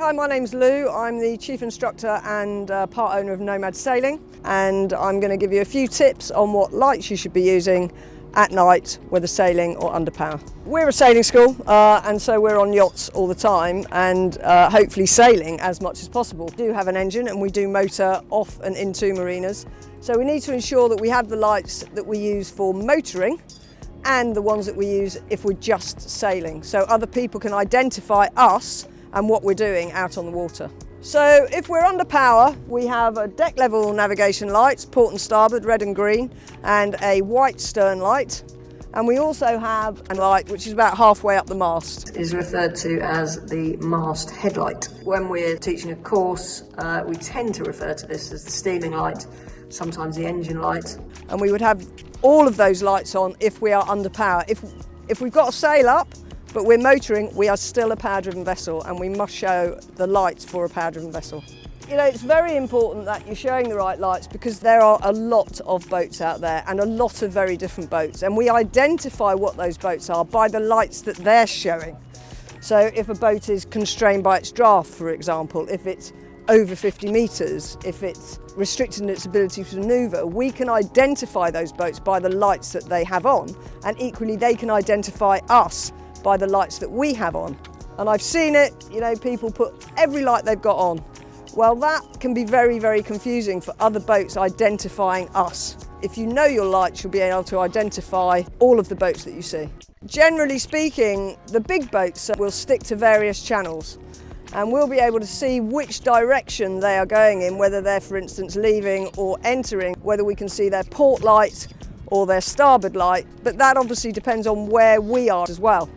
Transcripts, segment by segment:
Hi, my name's Lou. I'm the Chief Instructor and part owner of Nomad Sailing, and I'm going to give you a few tips on what lights you should be using at night, whether sailing or under power. We're a sailing school, and so we're on yachts all the time and hopefully sailing as much as possible. We do have an engine and we do motor off and into marinas, so we need to ensure that we have the lights that we use for motoring and the ones that we use if we're just sailing, so other people can identify us and what we're doing out on the water. So if we're under power, we have a deck level navigation lights, port and starboard, red and green, and a white stern light. And we also have a light which is about halfway up the mast. It is referred to as the mast headlight. When we're teaching a course, we tend to refer to this as the steaming light, sometimes the engine light. And we would have all of those lights on if we are under power. If we've got to sail up, but we're motoring, we are still a power-driven vessel, and we must show the lights for a power-driven vessel. You know, it's very important that you're showing the right lights because there are a lot of boats out there and a lot of very different boats, and we identify what those boats are by the lights that they're showing. So if a boat is constrained by its draft, for example, if it's over 50 metres, if it's restricted in its ability to manoeuvre, we can identify those boats by the lights that they have on, and equally they can identify us by the lights that we have on. And I've seen it, you know, people put every light they've got on. Well, that can be very, very confusing for other boats identifying us. If you know your lights, you'll be able to identify all of the boats that you see. Generally speaking, the big boats will stick to various channels, and we'll be able to see which direction they are going in, whether they're, for instance, leaving or entering, whether we can see their port light or their starboard light, but that obviously depends on where we are as well.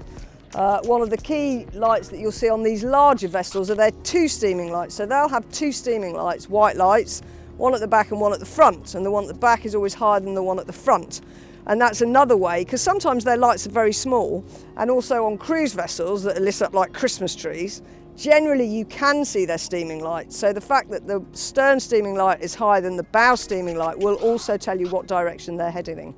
One of the key lights that you'll see on these larger vessels are their two steaming lights. So they'll have two steaming lights, white lights, one at the back and one at the front, and the one at the back is always higher than the one at the front. And that's another way, because sometimes their lights are very small, and also on cruise vessels that are lit up like Christmas trees, generally you can see their steaming lights. So the fact that the stern steaming light is higher than the bow steaming light will also tell you what direction they're heading in.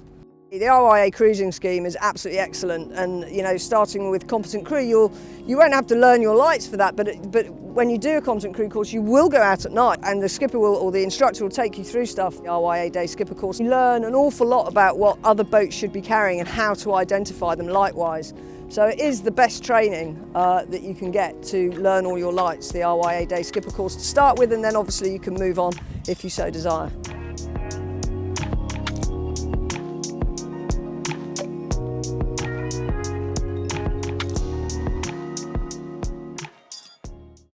The RYA cruising scheme is absolutely excellent, and you know, starting with competent crew, you won't have to learn your lights for that, but when you do a competent crew course, you will go out at night, and the skipper will, or the instructor will take you through stuff. The RYA Day Skipper course, you learn an awful lot about what other boats should be carrying and how to identify them light-wise. So it is the best training that you can get to learn all your lights, the RYA Day Skipper course to start with, and then obviously you can move on if you so desire.